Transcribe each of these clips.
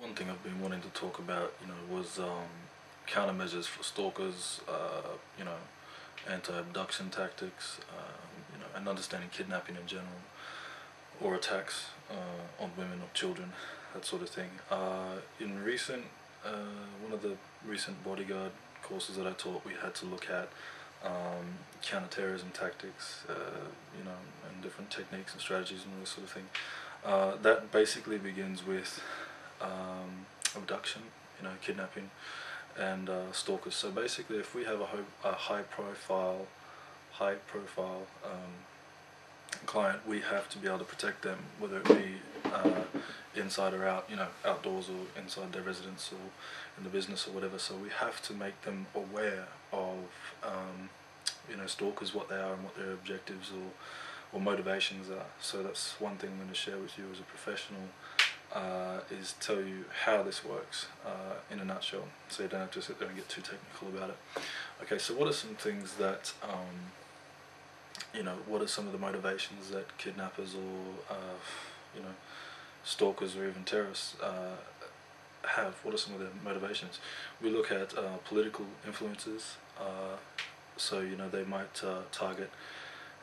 one thing I've been wanting to talk about, was countermeasures for stalkers, anti-abduction tactics, and understanding kidnapping in general, or attacks on women or children, that sort of thing. One of the recent bodyguard courses that I taught, we had to look at counter-terrorism tactics, and different techniques and strategies and all this sort of thing. That basically begins with abduction, kidnapping, and stalkers. So basically, if we have a high-profile client, we have to be able to protect them, whether it be inside or out, outdoors or inside their residence or in the business or whatever. So we have to make them aware of, stalkers, what they are and what their objectives or motivations are. So that's one thing I'm going to share with you as a professional, is tell you how this works in a nutshell, so you don't have to sit there and get too technical about it. Okay, so what are some things that, what are some of the motivations that kidnappers or, stalkers or even terrorists have? What are some of their motivations? We look at political influences, so they might target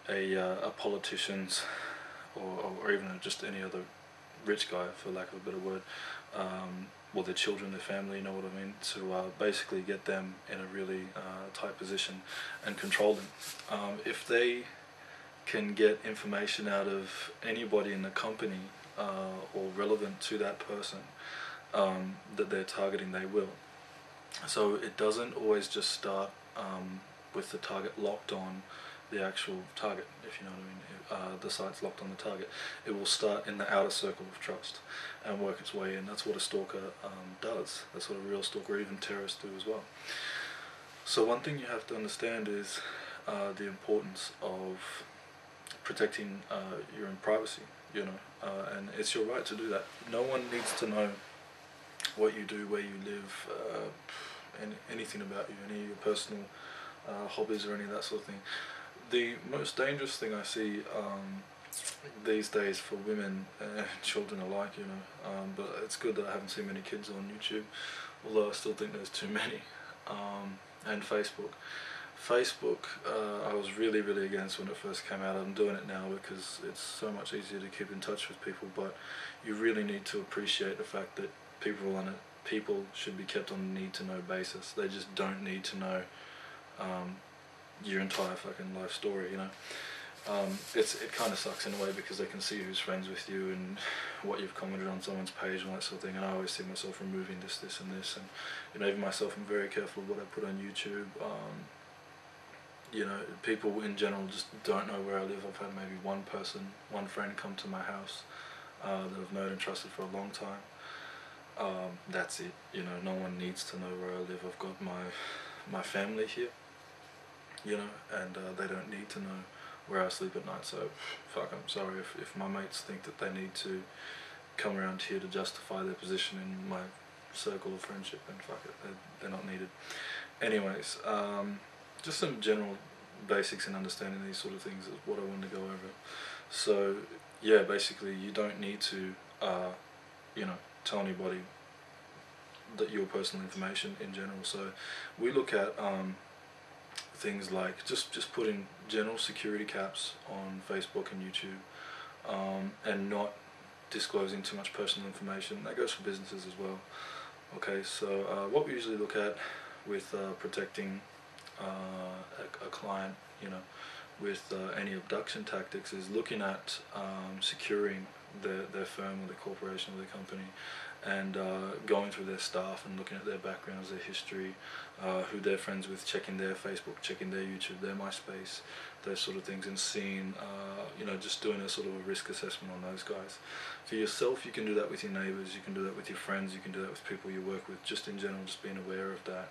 a politician's or even just any other rich guy, for lack of a better word, or their children, their family, you know what I mean, to basically get them in a really tight position and control them. If they can get information out of anybody in the company or relevant to that person that they're targeting, they will. So it doesn't always just start with the target locked on the actual target, if you know what I mean. The site's locked on the target. It will start in the outer circle of trust and work its way in. That's what a stalker does. That's what a real stalker, or even terrorists, do as well. So one thing you have to understand is the importance of protecting your own privacy, and it's your right to do that. No one needs to know what you do, where you live, anything about you, any of your personal hobbies or any of that sort of thing. The most dangerous thing I see these days for women and children alike, but it's good that I haven't seen many kids on YouTube, although I still think there's too many, and Facebook. Facebook, I was really against when it first came out. I'm doing it now because it's so much easier to keep in touch with people, but you really need to appreciate the fact that people should be kept on a need-to-know basis. They just don't need to know your entire fucking life story, It kind of sucks in a way, because they can see who's friends with you and what you've commented on someone's page and that sort of thing. And I always see myself removing this and this, and even myself, I'm very careful of what I put on YouTube. People in general just don't know where I live. I've had maybe one friend come to my house that I've known and trusted for a long time. That's it. No one needs to know where I live. I've got my family here, and they don't need to know where I sleep at night. So fuck, I'm sorry if my mates think that they need to come around here to justify their position in my circle of friendship, and fuck it, they're not needed. Anyways, just some general basics in understanding these sort of things is what I wanted to go over. So yeah, basically you don't need to tell anybody that your personal information in general. So we look at things like just putting general security caps on Facebook and YouTube, and not disclosing too much personal information. That goes for businesses as well. Okay, so what we usually look at with protecting a client, with any abduction tactics, is looking at securing their firm or their corporation or their company, and going through their staff and looking at their backgrounds, their history, who they're friends with, checking their Facebook, checking their YouTube, their MySpace, those sort of things, and seeing, just doing a sort of a risk assessment on those guys. For yourself, you can do that with your neighbours, you can do that with your friends, you can do that with people you work with, just in general, just being aware of that,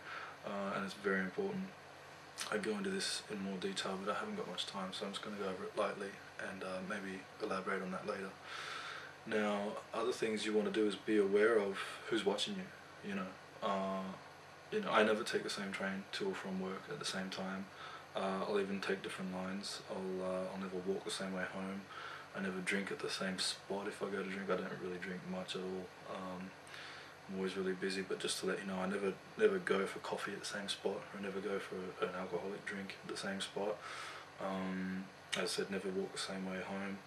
and it's very important. I go into this in more detail, but I haven't got much time, so I'm just going to go over it lightly and maybe elaborate on that later. Now, other things you want to do is be aware of who's watching you. I never take the same train to or from work at the same time. I'll even take different lines. I'll never walk the same way home. I never drink at the same spot. If I go to drink, I don't really drink much at all. I'm always really busy, but just to let you know, I never go for coffee at the same spot, or never go for an alcoholic drink at the same spot. As I said, never walk the same way home.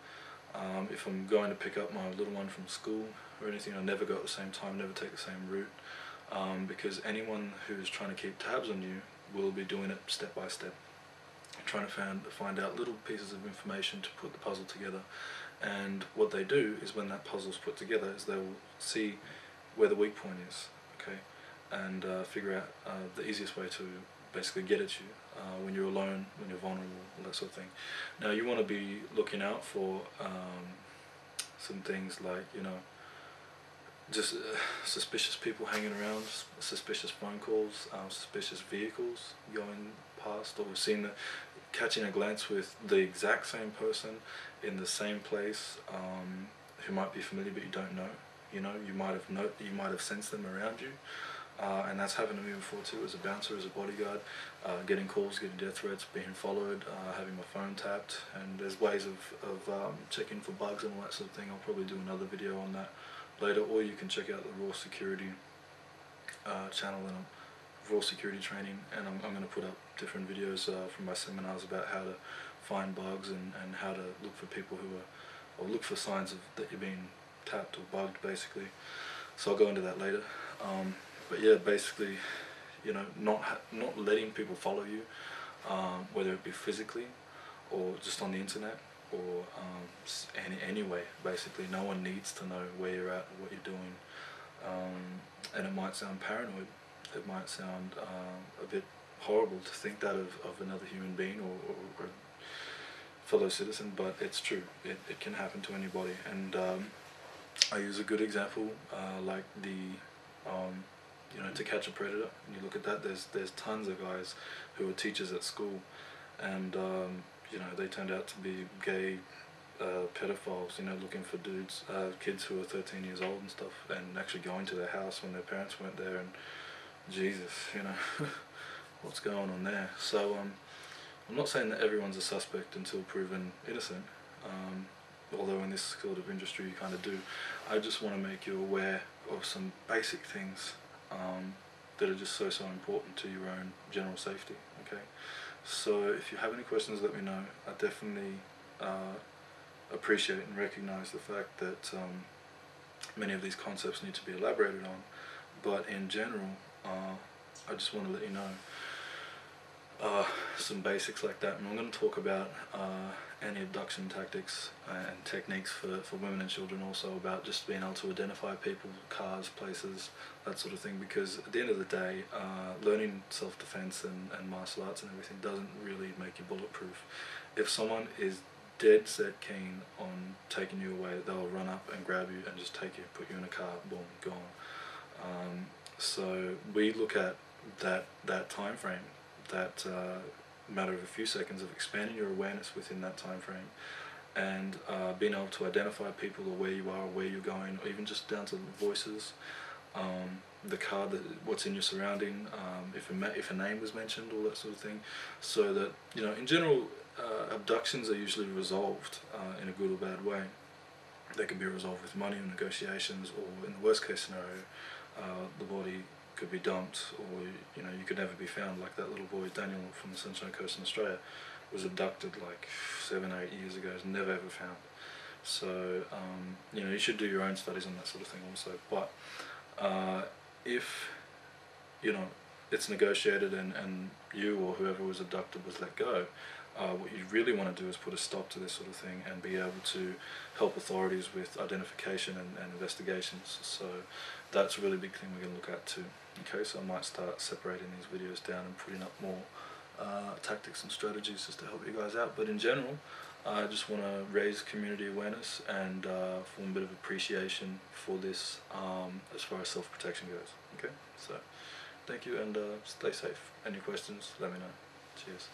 If I'm going to pick up my little one from school or anything, I never go at the same time, never take the same route, because anyone who's trying to keep tabs on you will be doing it step by step, trying to find out little pieces of information to put the puzzle together. And what they do is, when that puzzle's put together, is they will see where the weak point is, okay, and figure out the easiest way to basically get at you when you're alone, when you're vulnerable, all that sort of thing. Now, you want to be looking out for some things like, you know, just suspicious people hanging around, suspicious phone calls, suspicious vehicles going past, or catching a glance with the exact same person in the same place, who might be familiar but you don't know. You know, you might have sensed them around you, and that's happened to me before too, as a bouncer, as a bodyguard, getting calls, getting death threats, being followed, having my phone tapped. And there's ways of checking for bugs and all that sort of thing. I'll probably do another video on that later, or you can check out the Raw Security channel, and Raw Security training, and I'm going to put up different videos from my seminars about how to find bugs and how to look for people who are, or look for signs of that you're being tapped or bugged, basically. So I'll go into that later. But yeah, basically, you know, not letting people follow you, whether it be physically or just on the internet, or any way. Basically, no one needs to know where you're at or what you're doing. And it might sound paranoid, it might sound a bit horrible to think that of another human being or fellow citizen, but it's true. It can happen to anybody. And I use a good example, like you know, To Catch a Predator. And you look at that, there's tons of guys who are teachers at school, and you know, they turned out to be gay pedophiles, you know, looking for kids who are 13 years old and stuff, and actually going to their house when their parents weren't there. And Jesus, you know, what's going on there? So I'm not saying that everyone's a suspect until proven innocent, although in this sort of industry you kind of do. I just want to make you aware of some basic things that are just so important to your own general safety, okay? So if you have any questions, let me know. I definitely appreciate and recognize the fact that many of these concepts need to be elaborated on, but in general, I just want to let you know some basics like that. And I'm going to talk about anti-abduction tactics and techniques for women and children, also about just being able to identify people, cars, places, that sort of thing, because at the end of the day, learning self-defense and martial arts and everything doesn't really make you bulletproof. If someone is dead set keen on taking you away, they'll run up and grab you and just take you, put you in a car, boom, gone. So we look at that time frame, that matter of a few seconds of expanding your awareness within that time frame, and being able to identify people, or where you are, or where you're going, or even just down to voices, the car, what's in your surrounding, if a name was mentioned, all that sort of thing. So that, you know, in general, abductions are usually resolved in a good or bad way. They can be resolved with money or negotiations, or in the worst case scenario, the body could be dumped, or, you know, you could never be found. Like that little boy Daniel from the Sunshine Coast in Australia was abducted like 7 or 8 years ago, is never ever found. So you know, you should do your own studies on that sort of thing also. But if, you know, it's negotiated and you or whoever was abducted was let go, what you really want to do is put a stop to this sort of thing and be able to help authorities with identification and investigations. So that's a really big thing we're going to look at too. Okay, so I might start separating these videos down and putting up more tactics and strategies just to help you guys out. But in general, I just want to raise community awareness and form a bit of appreciation for this as far as self-protection goes. Okay, so thank you, and stay safe. Any questions, let me know. Cheers.